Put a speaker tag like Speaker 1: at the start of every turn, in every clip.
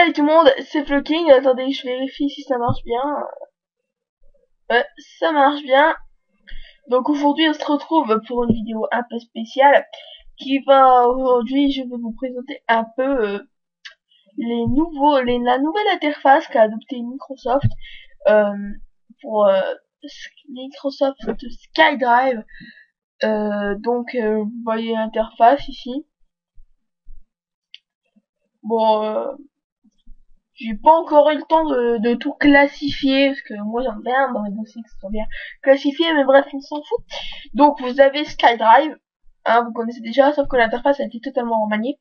Speaker 1: Salut tout le monde, c'est Flocking. Attendez, je vérifie si ça marche bien. Ouais, ça marche bien. Donc aujourd'hui, on se retrouve pour une vidéo un peu spéciale aujourd'hui, je vais vous présenter un peu la nouvelle interface qu'a adopté Microsoft euh, pour Microsoft SkyDrive. Vous voyez l'interface ici. Bon, j'ai pas encore eu le temps de tout classifier, parce que moi j'aime bien dans mes dossiers qui sont bien classifiés, mais bref, on s'en fout. Donc vous avez SkyDrive, hein, vous connaissez déjà, sauf que l'interface a été totalement remaniée.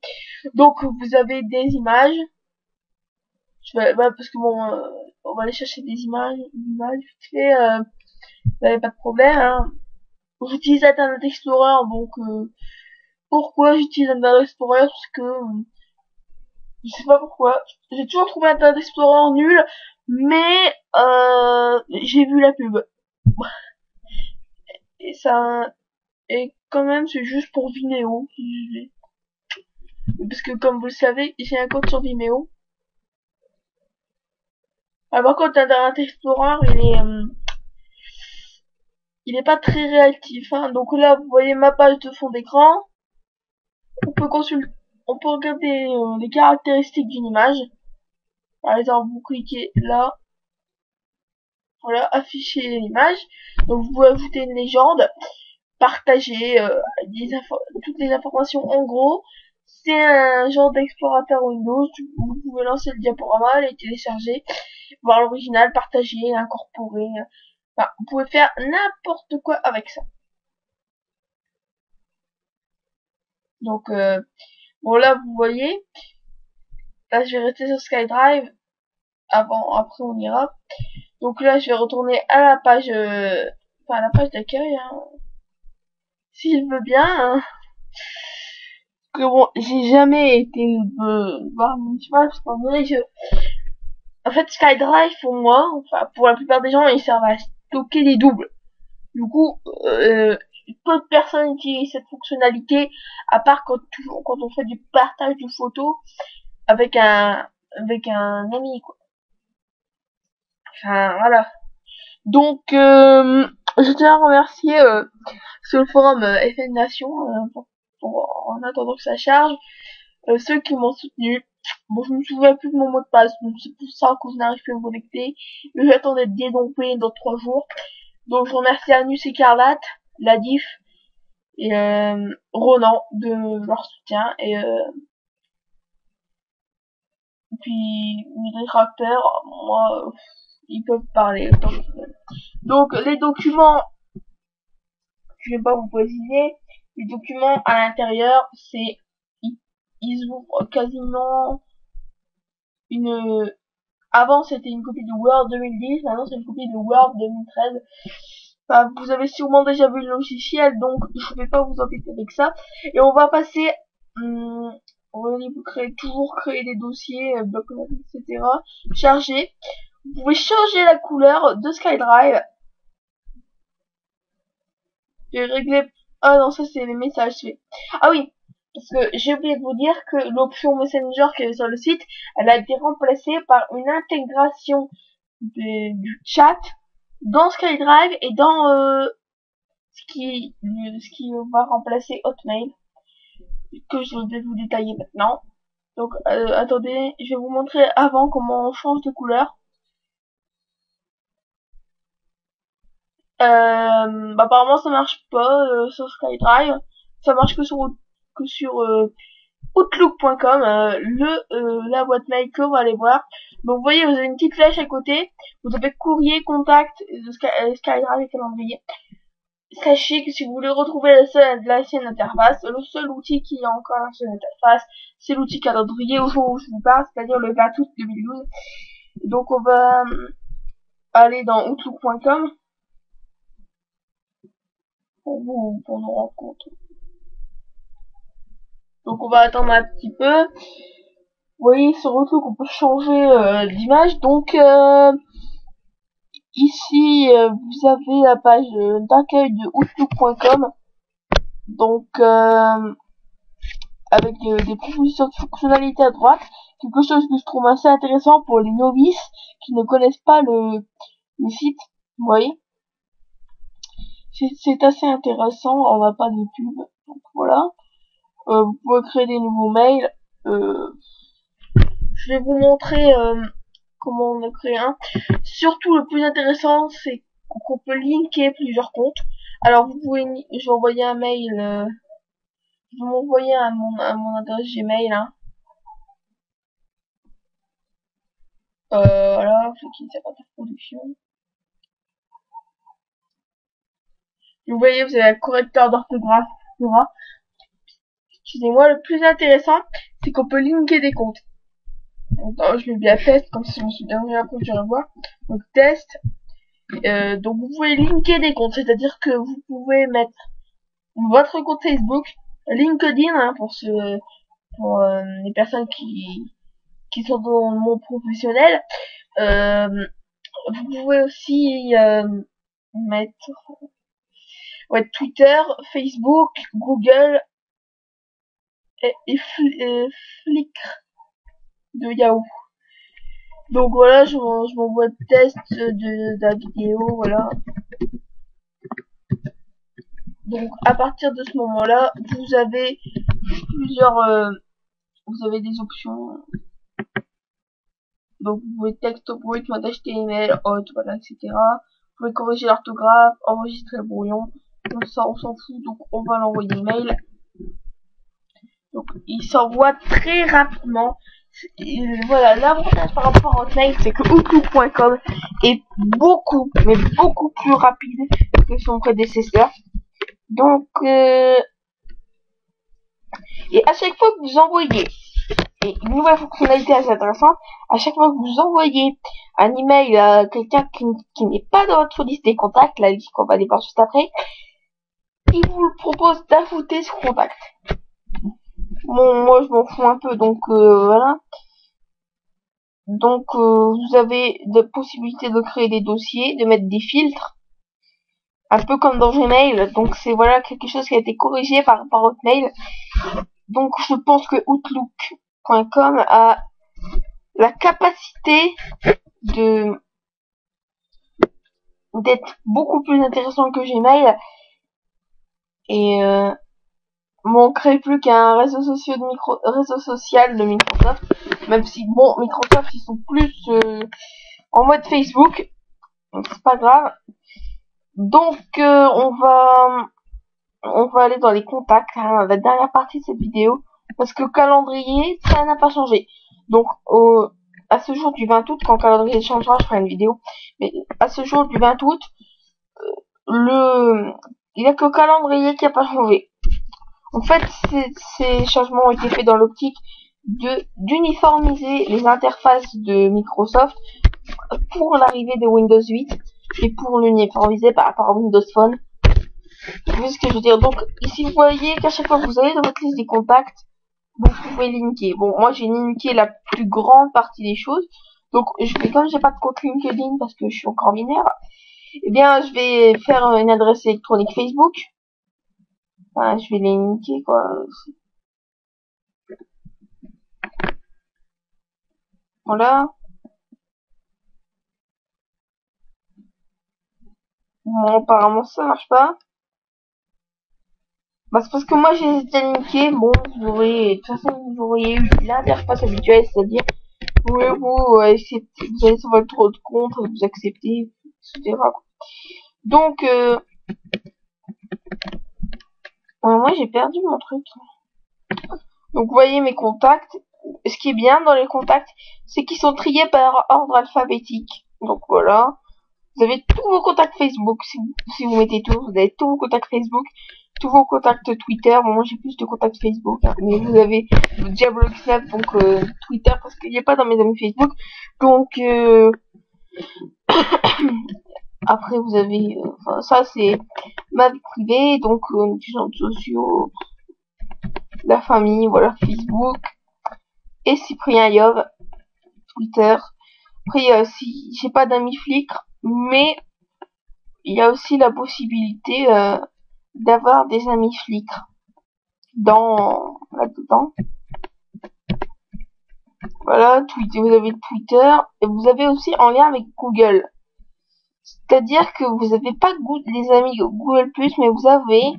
Speaker 1: Donc vous avez des images, parce que bon, on va aller chercher des images vite fait, vous avez pas de problème, hein. J'utilise Internet Explorer, donc pourquoi j'utilise Internet Explorer? Parce que je sais pas pourquoi. J'ai toujours trouvé Internet Explorer nul, mais j'ai vu la pub. Et ça, et quand même, c'est juste pour Vimeo. Parce que comme vous le savez, j'ai un compte sur Vimeo. Par contre, Internet Explorer, il est pas très réactif, hein. Donc là, vous voyez ma page de fond d'écran. On peut regarder les caractéristiques d'une image. Par exemple, vous cliquez là. Voilà, afficher l'image. Donc vous pouvez ajouter une légende, partager toutes les informations. En gros, c'est un genre d'explorateur Windows. Vous pouvez lancer le diaporama, les télécharger, voir l'original, partager, incorporer. Enfin, vous pouvez faire n'importe quoi avec ça. Donc bon, là vous voyez, là je vais rester sur SkyDrive. Après on ira. Donc là je vais retourner à la page à la page d'accueil, hein, s'il veut bien, hein. Que bon, j'ai jamais été voir mon image, étant donné que en fait SkyDrive pour moi, enfin pour la plupart des gens, ils servent à stocker des doubles. Du coup, peu de personnes utilisent cette fonctionnalité, à part quand on fait du partage de photos avec un ami, quoi. Enfin voilà. Donc je tiens à remercier sur le forum FN Nation en attendant que ça charge, ceux qui m'ont soutenu. Bon, je me souviens plus de mon mot de passe, donc c'est pour ça que je n'arrive plus à me connecter. Mais j'attends d'être dédompé dans 3 jours. Donc je remercie Anus Écarlate, Ladif et Ronan de leur soutien. Et puis mes détracteurs, moi, ils peuvent parler autant qu'ils veulent. Donc les documents, je vais pas vous préciser, les documents à l'intérieur, ils ouvrent quasiment avant c'était une copie de Word 2010, maintenant c'est une copie de Word 2013. Enfin, vous avez sûrement déjà vu le logiciel, donc je vais pas vous embêter avec ça. Et on va passer, on va toujours créer des dossiers, etc. Charger. Vous pouvez changer la couleur de SkyDrive. J'ai réglé, ah non, ça c'est les messages. Ah oui, parce que j'ai oublié de vous dire que l'option Messenger qui est sur le site, elle a été remplacée par une intégration du chat dans SkyDrive et dans ce qui va remplacer Hotmail, que je vais vous détailler maintenant. Donc attendez, je vais vous montrer avant comment on change de couleur. Apparemment ça marche pas sur SkyDrive, ça marche que sur Outlook.com, la boîte mail que on va aller voir. Donc vous voyez, vous avez une petite flèche à côté, vous avez courrier, contact, SkyDrive et calendrier. Sachez que si vous voulez retrouver l'ancienne interface, le seul outil qui a encore l'ancienne interface, c'est l'outil calendrier au jour où je vous parle, c'est-à-dire le 20 août 2012. Donc on va aller dans Outlook.com pour nous rendre compte. Donc on va attendre un petit peu. Vous voyez sur Outlook on peut changer d'image. Donc ici vous avez la page d'accueil de Outlook.com. Donc avec des propositions de fonctionnalités à droite quelque chose que je trouve assez intéressant pour les novices qui ne connaissent pas le site. Vous voyez, c'est assez intéressant. On n'a pas de pub, donc voilà. Vous pouvez créer des nouveaux mails. Je vais vous montrer comment on a créé un. Surtout, le plus intéressant, c'est qu'on peut linker plusieurs comptes. Alors, vous pouvez, je vais envoyer un mail, je vais m'envoyer à mon adresse Gmail, hein. Voilà, faut qu'il n'y ait pas de production. Vous voyez, vous avez un correcteur d'orthographe, etc. Excusez-moi, le plus intéressant, c'est qu'on peut linker des comptes. Donc, je mets bien test, comme si je me suis bien après je revois. Donc, test. Donc, vous pouvez linker des comptes, c'est-à-dire que vous pouvez mettre votre compte Facebook, LinkedIn, hein, pour les personnes qui sont dans le monde professionnel. Vous pouvez aussi mettre Twitter, Facebook, Google et Flickr de Yahoo. Donc voilà, je m'envoie le test de la vidéo, voilà. Donc à partir de ce moment-là, vous avez vous avez des options. Donc vous pouvez texte brut, mode HTML, hot, voilà, etc. Vous pouvez corriger l'orthographe, enregistrer le brouillon. Donc ça, on s'en fout, donc on va l'envoyer mail. Donc il s'envoie très rapidement. Et voilà, l'avantage par rapport à Hotmail, c'est que Outlook.com est beaucoup, mais beaucoup plus rapide que son prédécesseur. Donc, et à chaque fois que vous envoyez, et une nouvelle fonctionnalité assez intéressante, à chaque fois que vous envoyez un email à quelqu'un qui n'est pas dans votre liste des contacts, la liste qu'on va aller voir juste après, il vous propose d'ajouter ce contact. Bon, moi je m'en fous un peu, donc voilà. Donc vous avez la possibilité de créer des dossiers, de mettre des filtres, un peu comme dans Gmail. Donc c'est voilà quelque chose qui a été corrigé par rapport à Hotmail. Donc je pense que Outlook.com a la capacité d'être beaucoup plus intéressant que Gmail et manquerait plus qu'un réseau social de Microsoft, même si bon, Microsoft ils sont plus en mode Facebook, donc c'est pas grave. Donc on va aller dans les contacts, hein, la dernière partie de cette vidéo, parce que calendrier ça n'a pas changé. Donc à ce jour du 20 août, quand le calendrier changera, je ferai une vidéo, mais à ce jour du 20 août, il n'y a que le calendrier qui a pas changé. En fait, ces changements ont été faits dans l'optique d'uniformiser les interfaces de Microsoft pour l'arrivée de Windows 8 et pour l'uniformiser par rapport à Windows Phone. Vous voyez ce que je veux dire? Donc, ici, vous voyez qu'à chaque fois que vous allez dans votre liste des contacts, vous pouvez linker. Bon, moi, j'ai linké la plus grande partie des choses. Donc, comme j'ai pas de compte LinkedIn parce que je suis encore mineur, eh bien, je vais faire une adresse électronique Facebook. Enfin, je vais les linker, quoi. Voilà. Bon, apparemment, ça marche pas. Bah, c'est parce que moi, j'ai déjà linké. Bon, de toute façon, vous auriez eu l'interface habituelle, c'est-à-dire, vous allez sur votre compte, vous acceptez, etc. Donc, moi, j'ai perdu mon truc. Donc, vous voyez mes contacts. Ce qui est bien dans les contacts, c'est qu'ils sont triés par ordre alphabétique. Donc, voilà. Vous avez tous vos contacts Facebook. Si vous mettez tous, vous avez tous vos contacts Facebook, tous vos contacts Twitter. Bon, moi, j'ai plus de contacts Facebook, hein, mais vous avez Diablo Snap, donc Twitter, parce qu'il n'y a pas dans mes amis Facebook. Donc, après, vous avez... ça, c'est ma vie privée. Donc, des gens sociaux, la famille, voilà, Facebook. Et Cyprien Yov, Twitter. Après, si j'ai pas d'amis Flickr, mais il y a aussi la possibilité d'avoir des amis Flickr là-dedans. Voilà, Twitter, vous avez Twitter et vous avez aussi en lien avec Google. C'est-à-dire que vous n'avez pas les amis Google+, mais vous avez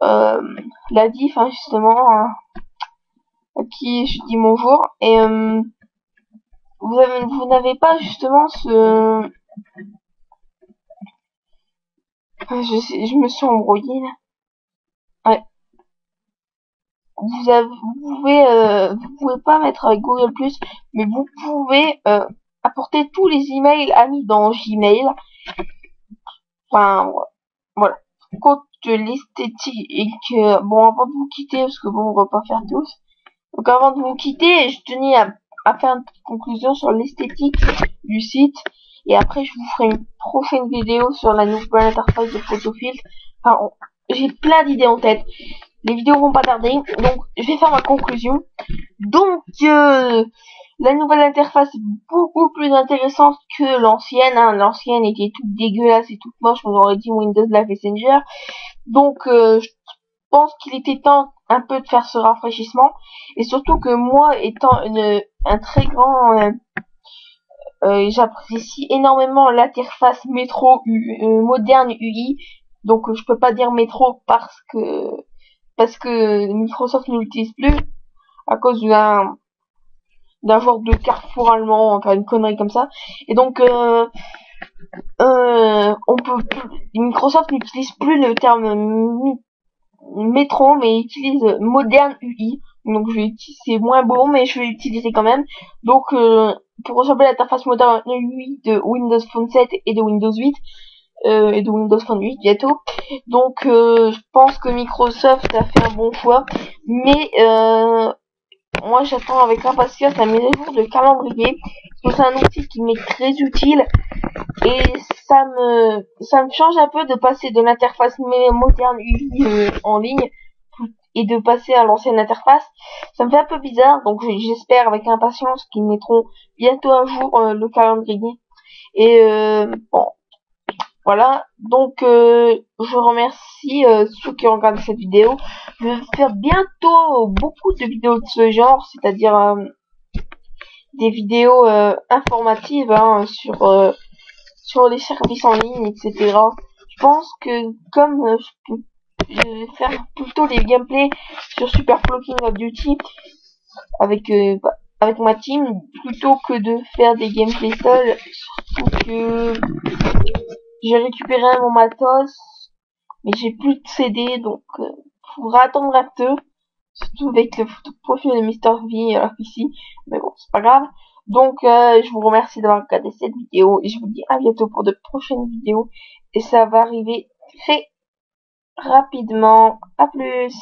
Speaker 1: la diff, hein, justement, à qui je dis bonjour. Et vous n'avez pas justement ce... je me suis embrouillée là. Ouais. Vous pouvez pas mettre avec Google+, mais vous pouvez apporter tous les emails amis dans Gmail. Enfin, voilà. Compte de l'esthétique et que, bon, avant de vous quitter, parce que bon, on va pas faire tous. Donc avant de vous quitter, je tenais à faire une petite conclusion sur l'esthétique du site. Et après, je vous ferai une prochaine vidéo sur la nouvelle interface de Photofiltre. Enfin, j'ai plein d'idées en tête. Les vidéos vont pas tarder, donc je vais faire ma conclusion. Donc, la nouvelle interface est beaucoup plus intéressante que l'ancienne. Hein. L'ancienne était toute dégueulasse et toute moche, on aurait dit Windows Live Messenger. Donc, je pense qu'il était temps un peu de faire ce rafraîchissement. Et surtout que moi, étant un très grand... j'apprécie énormément l'interface métro moderne UI. Donc, je peux pas dire métro parce que Microsoft ne l'utilise plus à cause d'un genre de Carrefour allemand, enfin une connerie comme ça. Et donc Microsoft n'utilise plus le terme métro, mais utilise moderne UI. Donc c'est moins beau, mais je vais l'utiliser quand même. Donc pour ressembler à l'interface moderne UI de Windows Phone 7 et de Windows 8 et de Windows Phone 8 bientôt. Donc je pense que Microsoft a fait un bon choix, mais moi j'attends avec impatience la mise à jour de calendrier, parce que c'est un outil qui m'est très utile et ça me change un peu de passer de l'interface moderne UI en ligne et de passer à l'ancienne interface. Ça me fait un peu bizarre, donc j'espère avec impatience qu'ils mettront bientôt à jour le calendrier. Et bon, voilà, donc je remercie ceux qui ont regardé cette vidéo. Je vais faire bientôt beaucoup de vidéos de ce genre, c'est-à-dire des vidéos informatives hein, sur les services en ligne, etc. Je pense que comme je vais faire plutôt les gameplays sur Super Flocking of Duty avec avec ma team plutôt que de faire des gameplays seuls, surtout que j'ai récupéré mon matos mais j'ai plus de CD donc faudra attendre un peu, surtout avec le profil de Mister V ici, mais bon c'est pas grave. Donc je vous remercie d'avoir regardé cette vidéo et je vous dis à bientôt pour de prochaines vidéos et ça va arriver très rapidement. À plus.